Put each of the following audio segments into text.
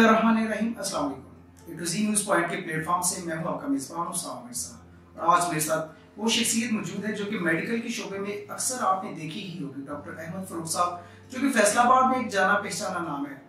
बिस्मिल्लाहिर्रहमानिर्रहीम। अस्सलाम वालेकुम। ए टू ज़ी न्यूज़ पॉइंट के प्लेटफॉर्म से मैं हूं आपका मेज़बान उसामा मिर्ज़ा। और आज मेरे साथ वो शख्सियत मौजूद है जो कि मेडिकल के शोबे में अक्सर आपने देखी ही होगी, डॉक्टर अहमद फरूक साहब, जो कि फैसलाबाद में एक जाना पहचाना नाम है।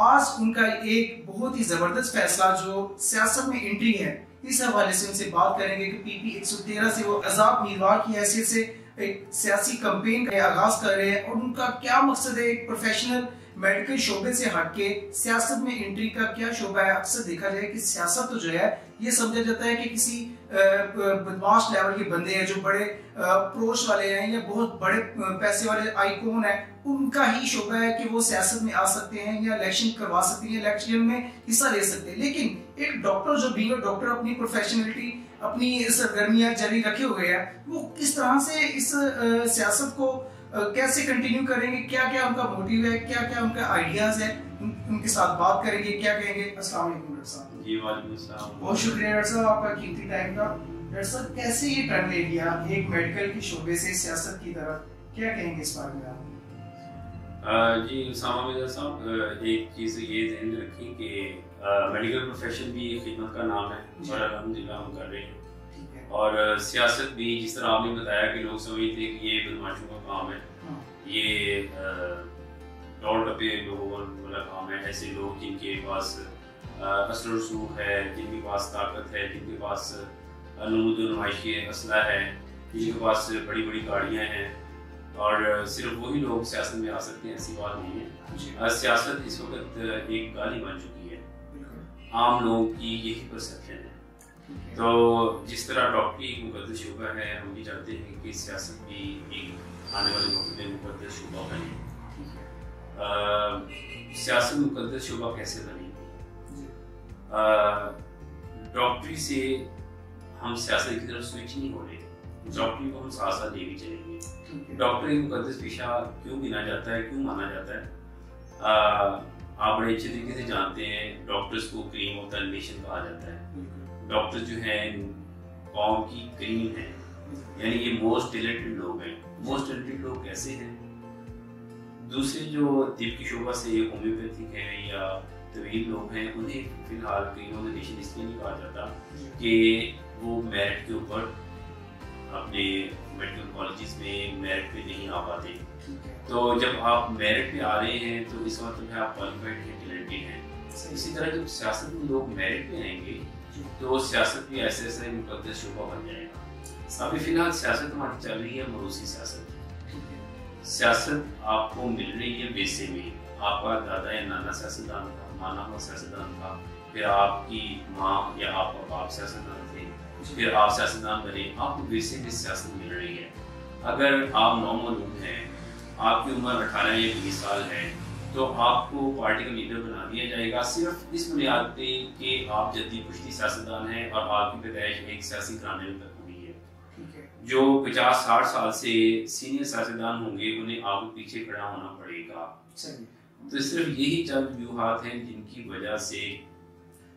आज उनका एक बहुत ही ज़बरदस्त फैसला जो सियासत में एंट्री है, इस हवाले से उनसे बात करेंगे कि PP 113 से वो आज़ाद उम्मीदवार की हैसियत से एक सियासी कैंपेन का आगाज कर रहे हैं और उनका क्या मकसद है, एक प्रोफेशनल मेडिकल शोबे से हटके सियासत में एंट्री का क्या शोबा है। अक्सर देखा जाए कि सियासत तो जो है ये समझा जाता है कि किसी बदमाश लेवल के बंदे हैं जो बड़े अप्रोच वाले हैं या बहुत बड़े पैसे वाले आइकॉन है, उनका ही शोबा है कि वो सियासत में आ सकते हैं या इलेक्शन करवा सकते हैं, इलेक्शन में हिस्सा ले सकते हैं। लेकिन एक डॉक्टर जो बीइंग डॉक्टर अपनी प्रोफेशनलिटी, अपनी सरगर्मियां जारी रखे हुए हैं, वो किस तरह से इस सियासत को कैसे कंटिन्यू करेंगे, क्या क्या उनका मोटिव है, क्या क्या उनका आइडियाज है, उनके साथ बात करेंगे। क्या कहेंगे? अस्सलाम वालेकुम डॉक्टर साहब। जी वालेकुम अस्सलाम। बहुत शुक्रिया डॉक्टर साहब आपका कीमती टाइम का। डॉक्टर साहब, कैसे ये टर्न ले लिया एक मेडिकल के शोबे से सियासत की तरफ, क्या कहेंगे इस बारे में आप? जी उसामा मिर्ज़ा साहब, एक चीज़ ये ध्यान रखें कि मेडिकल प्रोफेशन भी खिदमत का नाम है और अल्हम्दुलिल्लाह हम कर रहे हैं। और सियासत भी, जिस तरह आपने बताया कि लोग समझते हैं कि ये बदमाशों का काम है, ये दौड़ टपे लोगों वाला काम है। ऐसे लोग जिनके पास असर रसूख है, जिनके पास ताकत है, जिनके पास नमूद नुमाइशी असला है, जिनके पास बड़ी बड़ी गाड़ियाँ हैं, और सिर्फ वही लोग सियासत में आ सकते हैं, ऐसी बात नहीं है। सियासत इस वक्त एक गाली बन चुकी है, आम लोगों की यही परसेप्शन है। तो जिस तरह डॉक्टरी एक मुकद्दस शोबा है, हम भी चाहते हैं कि सियासत भी एक आने वाले वक्त में मुकद्दस शोबा बने। सियासत मुकद्दस शोबा कैसे बनेगी? डॉक्टरी से हम सियासत की तरफ स्विच नहीं हो रहे, डॉक्टरी को हम साथ साथ ले भी चलेंगे। डॉक्टर एक मुकद्दस पेशा क्यों गिना जाता है, क्यों माना जाता है? आप बड़े अच्छे तरीके से जानते हैं, डॉक्टर्स को क्रीम ऑफ द नेशन कहा जाता है। डॉक्टर जो है कौम की क्रीम है, यानी ये मोस्ट टैलेंटेड लोग हैं। मोस्ट टैलेंटेड लोग कैसे हैं? दूसरे जो तिब की शोबा से होम्योपैथिक हैं या तवील लोग हैं, उन्हें फिलहाल क्रीम ऑफ द नेशन इसलिए नहीं कहा जाता कि वो मेरिट के ऊपर अपने मेडिकल कॉलेजेस में मेरिट पे नहीं आ पाते। तो जब आप मेरिट पे आ रहे हैं तो इस मतलब है आप क्वालिफाइड हैं, टैलेंटेड हैं। इसी तरह जब सियासत में लोग मेरिट पे आएंगे तो सियासत भी ऐसे ऐसे मुकद्दस शोबा बन जाएगा। अभी फिलहाल सियासत हमारी चल रही है मरूसी सियासत। सियासत आपको मिल रही है वैसे में, आपका दादा या नाना सियासतदान था, माना हुआ सियासतदान था, फिर आपकी माँ या आपका बाप सियासतदान थे, फिर आप सियासतदान बने, आपको वैसे में सियासत मिल रही है। अगर आप नौमौलूद हैं, आपकी उम्र 18 या 20 साल है, तो आपको पार्टी का लीडर बना दिया जाएगा सिर्फ इस बुनियाद पे कि आप जद्दी पुश्ती सियासतदान हैं और आपकी पैदाइश एक सियासी घराने में तक हुई है। जो 50-60 साल से सीनियर सियासतदान होंगे, उन्हें आपको पीछे खड़ा होना पड़ेगा। तो सिर्फ यही चंद व्यूहात हैं जिनकी वजह से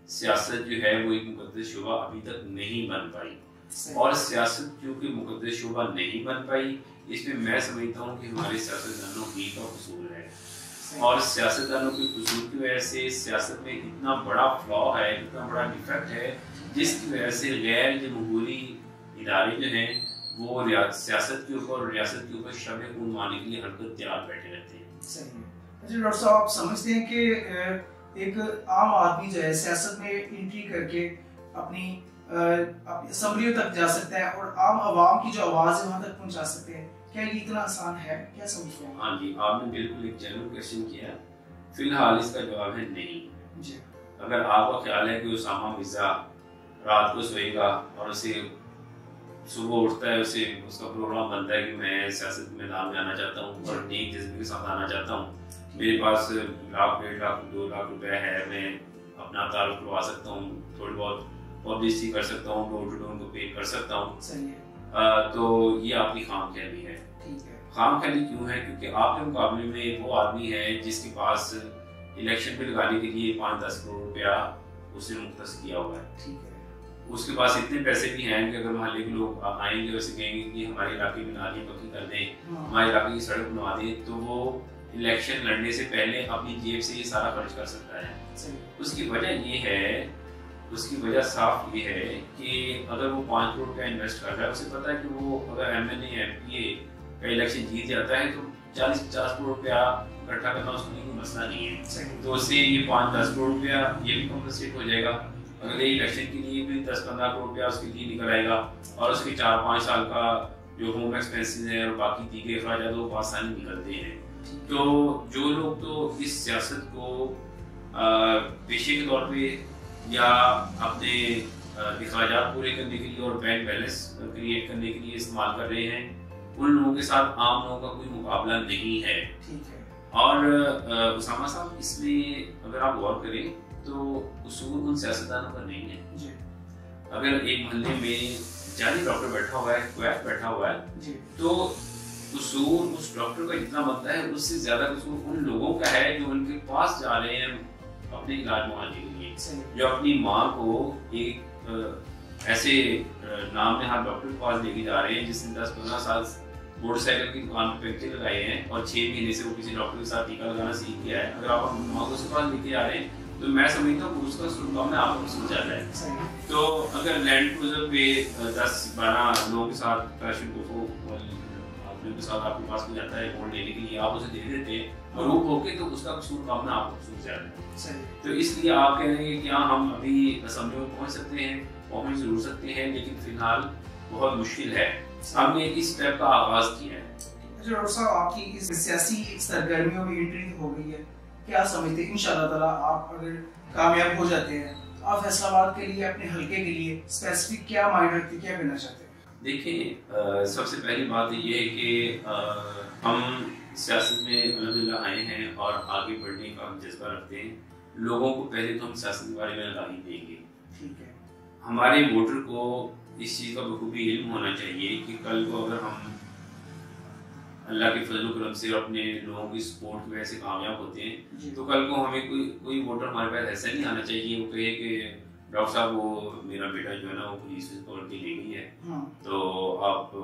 सियासत जो है वो एक मुकद्दस शोबा अभी तक नहीं बन पाई। और सियासत क्योंकि मुकद्दस शोबा नहीं बन पाई, इसमें मैं समझता हूँ कि हमारे सियासतदानों ही का कसूर है। और सियासतदानों के कसूर की वजह से सियासत में इतना बड़ा फ्लॉ है, इतना बड़ा डिफेक्ट है, जिसकी वजह से गैर जमहूरी इदारे जो हैं वो सियासत के ऊपर, रियासत के ऊपर शब खून मारने के लिए हरकत तैयार बैठे रहते हैं। सही। अच्छा डॉक्टर साहब, आप समझते हैं कि एक आम आदमी जो है सियासत में एंट्री करके अपनी असम्बलियों तक जा सकता है और आम आवाम की जो आवाज़ है वहाँ तक पहुँचा सकते हैं? क्या ये इतना आसान है? क्या समझते हैं? हाँ जी, आपने बिल्कुल एक जेन्युइन क्वेश्चन किया। फिलहाल इसका जवाब है नहीं जी। अगर आपका ख्याल है कि उसामा मिर्ज़ा रात को सोएगा और उसे सुबह उठता है, उसे उसका प्रोग्राम बनता है कि मैं सियासत में मैदान में आना चाहता हूँ और नेक जज्बे के साथ आना चाहता हूँ, मेरे पास 1,00,000, 1.5 लाख, 2 लाख रुपए है, मैं अपना तारुफ करवा सकता हूँ, थोड़ी बहुत पब्लिसिटी कर सकता हूँ, डोर टू डोर को पे कर सकता हूँ, तो ये आपकी खाम ख्याली है। खाम ख्याली क्यों है? क्योंकि आपके मुकाबले में वो आदमी है जिसके पास इलेक्शन पे लगाने के लिए 5-10 करोड़ रुपया उसने मुख्तस किया हुआ है। उसके पास इतने पैसे भी हैं कि अगर मोहल्ले के लोग आएंगे, उसे कहेंगे कि हमारे इलाके में नाली पक्की कर दें, हमारे इलाके की सड़क बनवा दें, तो वो الیکشن لڑنے سے پہلے اپنی جیب سے یہ سارا خرچ کر سکتا ہے. اس کی وجہ یہ ہے، اس کی وجہ صاف یہ ہے کہ اگر وہ 5 کروڑ کا انویسٹ کر رہا ہے، اسے پتا ہے کہ وہ اگر MNA کا الیکشن جیت جاتا ہے تو 40-50 کروڑ روپیہ اکٹھا کرنا اس کو کوئی مسئلہ نہیں ہے. تو اس سے یہ 5-10 کروڑ روپیہ یہ بھی کمپنسیٹ ہو جائے گا. اگلے الیکشن کے لیے بھی 10-15 کروڑ روپیہ اس کے لیے نکل آئے گا، اور اس کے 4-5 سال کا جو ہوم ایکسپینسز ہیں اور باقی دیگر اخراجات وہ آسانی نکلتے ہیں. تو جو لوگ تو اس سیاست کو پیشے کے طور پہ یا اپنے اخراجات پورے کرنے کے لیے اور بینک بیلنس کریٹ کرنے کے لیے استعمال کر رہے ہیں، ان لوگوں کے ساتھ عام لوگوں کا کوئی مقابلہ نہیں ہے. اور اسامہ صاحب، اس میں اگر آپ غور کریں تو اصول ان سیاستدانوں کا نہیں ہے. اگر ایک محلے میں جعلی ڈاکٹر بیٹھا ہوا ہے، کویت بیٹھا ہوا ہے، تو قصور اس ڈاکٹر کا جتنا بنتا ہے اس سے زیادہ قصور ان لوگوں کا ہے جو ان کے پاس جا رہے ہیں اپنے علاج معالجے کے لیے، جو اپنی ماں کو ایک ایسے نام نہاد ڈاکٹر کے پاس لے کے جا رہے ہیں جس نے 10-15 سال موٹر سائیکل کی دکان پہ پینچر لگائے ہیں اور 6 مہینے سے وہ کسی ڈاکٹر کے ساتھ ٹیکا لگانا سیکھ گیا ہے. اگر آپ اپنی ماں کو اس کے پاس لے کے آ رہے ہیں تو میں سمجھتا ہوں کہ اس کا سلطان میں آپ کو سمجھ جاتا ہے. تو اگر لینڈ کروزر پہ 10-12 لوگوں کے ساتھ پیشن کو آدمیوں کے ساتھ آپ کے پاس میں جاتا ہے ووٹ لینے کے لیے، آپ اسے دے دیتے ہیں اور وہ ہو کے تو اس کا قصور کام میں آپ کو سمجھ جاتا ہے. تو اس لیے آپ کہہ رہے ہیں کہ ہاں ہم ابھی اسمبلی میں پہنچ سکتے ہیں، پہنچ ضرور سکتے ہیں، لیکن فی الحال بہت مشکل ہے. ہم نے اس اسٹیپ کا آغاز کیا ہے. ڈاکٹر صاحب، آپ کی اس سیاسی سرگرمیوں میں انٹری ہو گئی ہے، کیا سمجھتے ہیں انشاءاللہ تعالیٰ آپ اگر کامیاب ہو جاتے ہیں آپ فیصل آباد کے لیے، اپنے حلقے کے لیے اسپیسیفک کیا مائنڈ رکھتے ہیں، کیا کرنا چاہتے ہیں؟ دیکھیں، سب سے پہلی بات یہ ہے کہ ہم سیاست میں الحمدللہ آئے ہیں اور آگے بڑھنے کا ہم جذبہ رکھتے ہیں. لوگوں کو پہلے تو ہم سیاست کے بارے میں آگاہی دیں گے. ٹھیک ہے. ہمارے ووٹر کو اس چیز کا بخوبی علم ہونا چاہیے کہ کل کو اگر ہم اللہ کے فضل و کرم سے اپنے لوگوں کی سپورٹ کی وجہ سے کامیاب ہوتے ہیں تو کل کو ہمیں کوئی ووٹر ہمارے پاس ایسا نہیں آنا چاہیے وہ کہے کہ ڈاکٹر صاحب وہ میرا بیٹا جو ہے نا وہ پولیس سے پکڑ کے لے گئی ہے تو آپ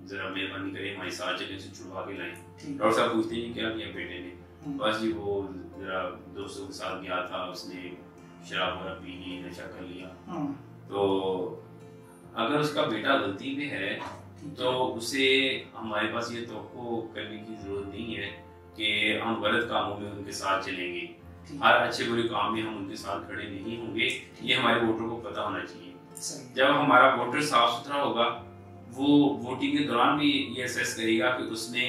ذرا مہربانی کریں ہمارے ساتھ چلیں اسے چھڑوا کے لائیں. ڈاکٹر صاحب پوچھتے ہیں کیا کیا بیٹے نے؟ بس جی وہ ذرا دوستوں کے ساتھ گیا تھا، اس نے شراب وغیرہ پی لی، نشہ کر لیا. تو اگر اس کا بیٹا غلطی پہ ہے تو اسے ہمارے پاس یہ توقع کرنے کی ضرورت نہیں ہے کہ ہم غلط کاموں میں ان کے ساتھ چلیں گے. ہر اچھے برے کام میں ہم ان کے ساتھ کھڑے نہیں ہوں گے. یہ ہمارے ووٹر کو پتہ ہونا چاہیے. جب ہمارا ووٹر صاف ستھرا ہوگا وہ ووٹنگ کے دوران بھی یہ اسیس کرے گا کہ اس نے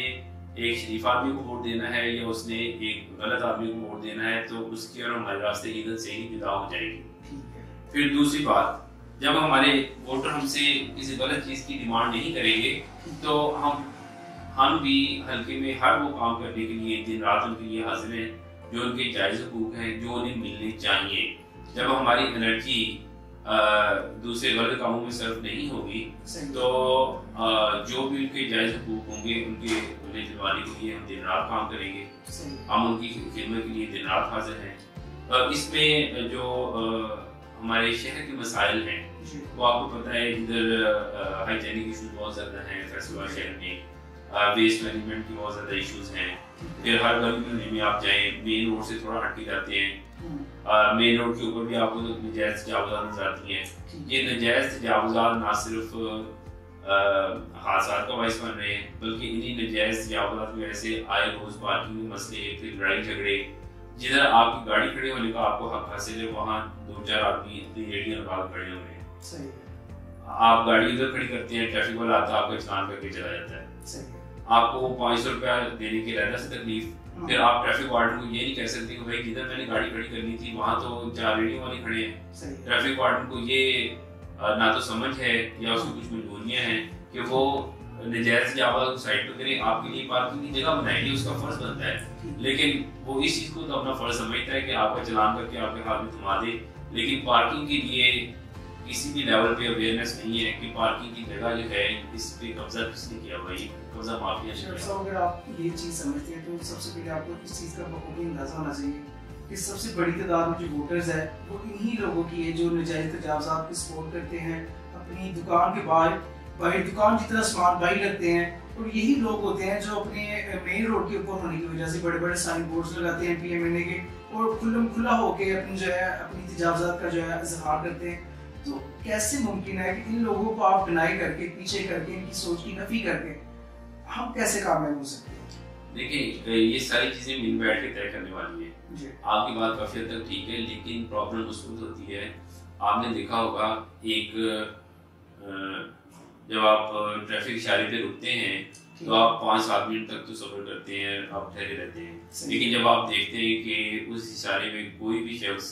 ایک شریف آدمی کو ووٹ دینا ہے یا اس نے ایک غلط آدمی کو ووٹ دینا ہے، تو اس کے اور ہمارے راستے ایندھن سے ہی جدا ہو جائے گی. پھر دوسری بات، جب ہمارے ووٹر ہم سے کسی غلط چیز کی ڈیمانڈ نہیں کریں گے تو ہم بھی حلقے میں ہر وہ کام کرنے کے لیے دن رات ان کے لیے حاضر ہیں جو ان کے جائز حقوق ہیں، جو انہیں ملنے چاہیے. جب ہماری انرجی دوسرے غلط کاموں میں صرف نہیں ہوگی تو جو بھی ان کے جائز حقوق ہوں گے ان کے انہیں دلوانے کے لیے ہم دن رات کام کریں گے. ہم ان کی خدمت کے لیے دن رات حاضر ہیں. اس میں جو ہمارے شہر کے مسائل ہیں وہ آپ کو پتہ ہے، ادھر ہائیجینک ایشوز بہت زیادہ ہیں فیصل آباد شہر میں، ویسٹ مینجمنٹ کی بہت زیادہ ایشوز ہیں. پھر ہر گلی میں آپ جائیں مین روڈ سے تھوڑا ہٹ کے جاتے ہیں، مین روڈ کے اوپر بھی آپ کو نجائز تجاوزات نظر آتی ہیں. یہ نجائز تجاوزات نہ صرف حادثات کا باعث بن رہے ہیں بلکہ انہی نجائز تجاوزات کی وجہ سے آئے روز پارکنگ میں مسئلے، پھر لڑائی جھگڑے. جدھر آپ کی گاڑی کھڑے ہونے کا آپ کو حق حاصل ہے وہاں 2-4 آدمی اپنی ریڈیاں لگا کھڑے ہوئے ہیں. آپ گاڑی ادھر کھڑی کرتے ہیں، ٹریفک والا آتا ہے آپ کا چلان کر کے چلا جاتا ہے. آپ کو 500 روپیہ دینے کی علیحدہ سے تکلیف. پھر آپ ٹریفک وارڈن کو یہ نہیں کہہ سکتے کہ بھائی جدھر میں نے گاڑی کھڑی کرنی تھی وہاں تو 4 ریڈیوں والے کھڑے ہیں. ٹریفک وارڈن کو یہ نہ تو سمجھ ہے یا اس کی کچھ مجبوریاں ہیں کہ وہ نجائز تجاوزات کو سائڈ پہ کریں، آپ کے لیے پارکنگ کی جگہ بنائیں گے، اس کا فرض بنتا ہے. لیکن وہ اس چیز کو تو اپنا فرض سمجھتا ہے کہ آپ کا چلان کر کے آپ کے ہاتھ میں تھما دے، لیکن پارکنگ کے لیے کسی بھی لیول پہ اویئرنیس نہیں ہے کہ پارکنگ کی جگہ جو ہے اس پہ قبضہ کس نے کیا ہوا ہے، قبضہ مافیا نے کیا. اگر آپ یہ چیز سمجھتے ہیں تو سب سے پہلے آپ کو اس چیز کا بخوبی اندازہ ہونا چاہیے کہ سب سے بڑی تعداد میں جو ووٹرز ہے وہ انہی لوگوں کی ہے جو نجائز تجاوزات کی سپورٹ کرتے ہیں. اپنی دکان کے باہر भाई दुकान की तरह सामान भाई लगते हैं, और यही लोग होते हैं जो अपने मेन रोड के ऊपर होने की वजह से बड़े बड़े साइन बोर्ड्स लगाते हैं PMNA के, और खुला होके अपनी जो है अपनी तजावजात का जो है इजहार करते हैं। तो कैसे मुमकिन है कि इन लोगों को आप डिनाई करके, पीछे करके, इनकी सोच की नफी करके हम कैसे कामयाब हो सकते हैं? देखिए, ये सारी चीजें मिल बैठ के तय करने वाली है। आपकी बात काफी हद तक ठीक है, लेकिन प्रॉब्लम उस वक्त होती है, आपने देखा होगा जब आप ट्रैफिक इशारे पे रुकते हैं तो आप 5-7 मिनट तक तो सफर करते हैं, आप ठहरे रहते हैं, लेकिन जब आप देखते हैं कि उस इशारे में कोई भी शख्स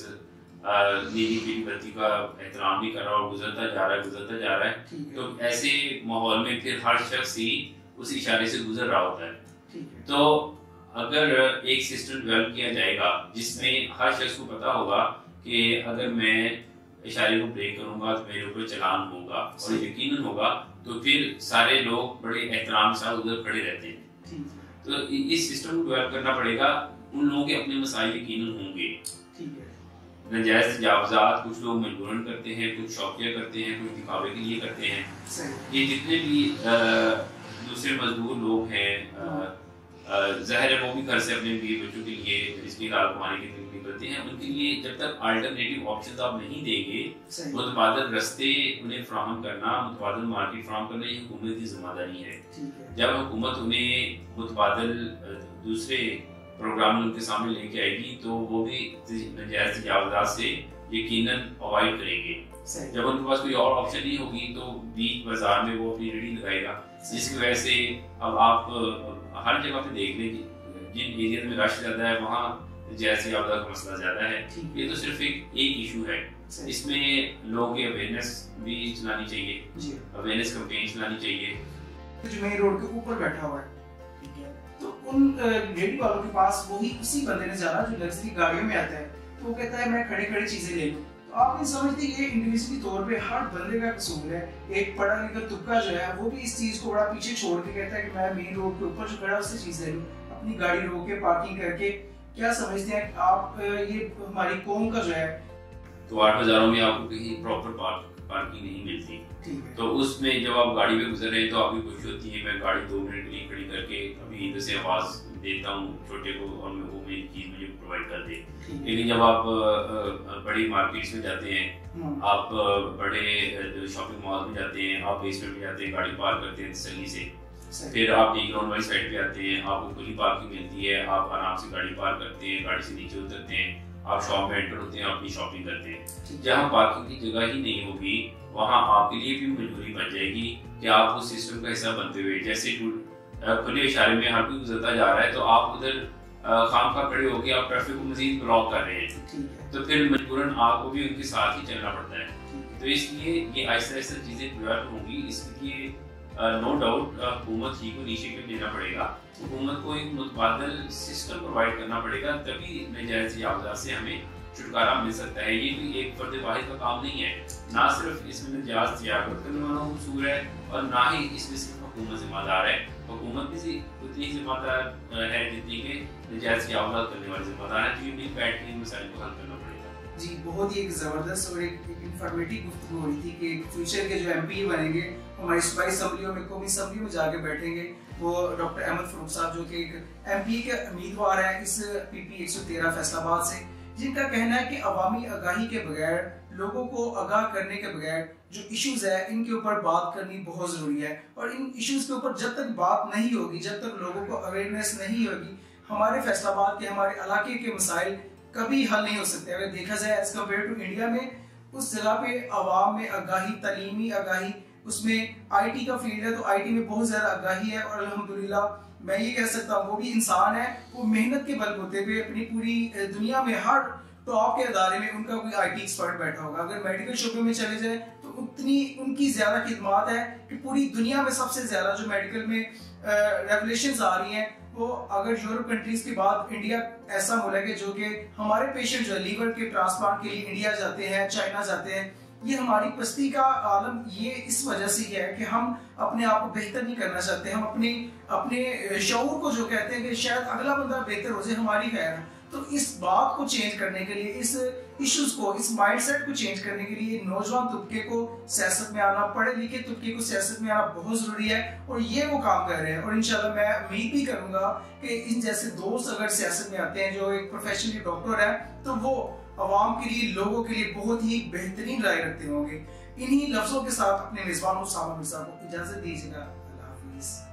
नीली पीली बत्ती का एहतराम नहीं कर रहा और गुजरता जा रहा है, तो ऐसे माहौल में फिर हर शख्स ही उस इशारे से गुजर रहा होता है। तो अगर एक सिस्टम डेवलप किया जाएगा जिसमें हर शख्स को पता होगा कि अगर मैं इशारे को ब्रेक करूंगा तो मेरे ऊपर चालान होगा, और यकीनन होगा, तो फिर सारे लोग बड़े एहतराम के साथ उधर खड़े रहते हैं। तो इस सिस्टम को डेवलप करना पड़ेगा। उन लोगों के अपने मसाइल यकीनन होंगे, नजायज तजावुज़ात कुछ लोग मजबूरन करते हैं, कुछ शौकिया करते हैं, कुछ दिखावे के लिए करते हैं। ये जितने भी दूसरे मजदूर लोग हैं, ज़ाहिर है वो भी घर से अपने बीवी बच्चों के लिए इसकी हाल कमाने के लिए निकलते हैं, उनके लिए जब तक अल्टरनेटिव ऑप्शन आप नहीं देंगे, मुतबादल रास्ते उन्हें फ्राहम करना, मुतबादल मार्केट फ्राहम करना, ये हुकूमत की जिम्मेदारी है। जब हुकूमत उन्हें मुतबादल दूसरे प्रोग्राम उनके सामने लेके आएगी तो वो भी नजायज तजावुज़ात से यकीनन अवॉइड करेंगे। जब उनके पास कोई और ऑप्शन नहीं होगी तो बीच बाजार में वो अपनी रेडी लगाएगा, जिसकी वजह से अब आप हर जगह पे देख लें जिन एरिया में रश ज्यादा है वहाँ नजायज तजावुज़ात का मसला ज्यादा है। ये तो सिर्फ एक इशू है, इसमें लोगों की अवेयरनेस भी चलानी चाहिए, अवेयरनेस कैंपेन चलानी चाहिए। जो मेन रोड के ऊपर बैठा हुआ है, तो उन रेडी वालों के पास वही उसी बंदे ने जाना जो लग्जरी गाड़ियों में आता है, तो वो कहता है मैं खड़े खड़े चीजें ले लूं। तो आप नहीं समझते ये इंडिविजुअली तौर पे हर बंदे का कसूर है। एक पढ़ा लिखा तुक्का जो है वो भी इस चीज को बड़ा पीछे छोड़ के कहता है कि मैं मेन रोड के ऊपर जो खड़ा उससे चीज ले लूं, अपनी गाड़ी रोक के पार्किंग करके। क्या समझते हैं आप ये हमारी कौम का जो है? तो 8 बाजारों में आपको कहीं प्रॉपर पार्किंग नहीं मिलती, तो उसमें जब आप गाड़ी में गुजर रहे हैं तो आपकी कोशिश होती है मैं गाड़ी 2 मिनट के लिए खड़ी करके अभी इधर से आवाज देता हूँ छोटे को और वो मेरी चीज मुझे प्रोवाइड कर दे। लेकिन जब आप बड़ी मार्केट्स में जाते हैं, आप बड़े शॉपिंग मॉल में जाते हैं, आप बेसमेंट में जाते हैं, गाड़ी पार्क करते हैं तसल्ली से, फिर आप डी ग्राउंड वाली साइड पे आते हैं, आपको खुली पार्किंग मिलती है, आप आराम से गाड़ी पार्क करते हैं, गाड़ी से नीचे उतरते हैं, आप शॉप में एंटर होते हैं, अपनी शॉपिंग करते हैं। जहाँ पार्किंग की जगह ही नहीं होगी वहाँ आपके लिए भी मजबूरी बन जाएगी कि आप उस सिस्टम का हिस्सा बनते हुए, जैसे खुले इशारे में हर कोई गुजरता जा रहा है तो आप उधर खामखा खड़े होकर आप ट्रैफिक को मजीद ब्लॉक कर रहे हैं, तो फिर मजबूरन आपको भी उनके साथ ही चलना पड़ता है। तो इसलिए ये ऐसा चीजें डेवलप होंगी, इसलिए नो डाउट हुकूमत ही को इनिशिएटिव लेना पड़ेगा, हुकूमत को एक मुतबादल सिस्टम प्रोवाइड करना पड़ेगा, तभी नजायज तजावुज़ात से हमें छुटकारा मिल सकता है। ये भी एक फर्द वाहिद का काम नहीं है, ना सिर्फ इसमें नजायज तजावुज़ करने वालों को कसूर है और ना ही इसमें सिर्फ हुकूमत जिम्मेदार है। हुकूमत भी उतनी जिम्मेदार है जितनी के नजायज तजावुज़ात करने वाले जिम्मेदार है। तो ये मिल बैठ के इन मसाइल को हल करना पड़ेगा। जी, बहुत ही एक ज़बरदस्त और एक इंफॉर्मेटिव गुफ्तगू हो रही थी कि फ्यूचर के जो MP बनेंगे हमारी सूबाई असम्बलियों में, कौमी असम्बली में जाके बैठेंगे, वो डॉक्टर अहमद फरूख साहब जो कि एक MP के उम्मीदवार हैं इस PP 113 फैसलाबाद से, जिनका कहना है कि अवामी आगाही के बगैर, लोगों को आगाह करने के बगैर जो इश्यूज है इनके ऊपर बात करनी बहुत ज़रूरी है। और इन इश्यूज के ऊपर जब तक बात नहीं होगी, जब तक लोगों को अवेयरनेस नहीं होगी, हमारे फैसलाबाद के, हमारे इलाके के मसाइल कभी हल नहीं हो सकते। अगर देखा जाए एज कम्पेयर टू इंडिया में, उस जगह पे अवाम में आगाही, तालीमी आगाही, उसमें IT का फील्ड है तो IT में बहुत ज़्यादा आगाही है। और अल्हम्दुलिल्लाह मैं ये कह सकता हूँ वो भी इंसान है, वो मेहनत के बलबूते पे अपनी पूरी दुनिया में हर टॉप के अदारे में उनका कोई IT एक्सपर्ट बैठा होगा। अगर मेडिकल शोबे में चले जाए तो उतनी उनकी ज़्यादा खिदमात है कि पूरी दुनिया में सबसे ज़्यादा जो मेडिकल में रेवलेशंस आ रही हैं, वो अगर यूरोप कंट्रीज के बाद इंडिया ऐसा मुल्क है जो कि हमारे पेशेंट जो लीवर के ट्रांसप्लांट के लिए इंडिया जाते हैं, चाइना जाते हैं। ये हमारी पस्ती का आलम ये इस वजह से है कि हम अपने आप को बेहतर नहीं करना चाहते। हम अपने शऊर को जो कहते हैं कि शायद अगला बंदा बेहतर हो जाए, हमारी खैर تو اس بات کو چینج کرنے کے لیے، اس ایشوز کو، اس مائنڈ سیٹ کو چینج کرنے کے لیے نوجوان طبقے کو سیاست میں آنا، پڑھے لکھے طبقے کو سیاست میں آنا بہت ضروری ہے، اور یہ وہ کام کر رہے ہیں۔ اور انشاءاللہ میں امید بھی کروں گا کہ ان جیسے دوست اگر سیاست میں آتے ہیں جو ایک پروفیشنلی ڈاکٹر ہے، تو وہ عوام کے لیے، لوگوں کے لیے بہت ہی بہترین رائے رکھتے ہوں گے۔ انہی لفظوں کے ساتھ اپنے میزبان اسامہ مرزا کو اجازت دیجیے گا۔ اللہ حافظ۔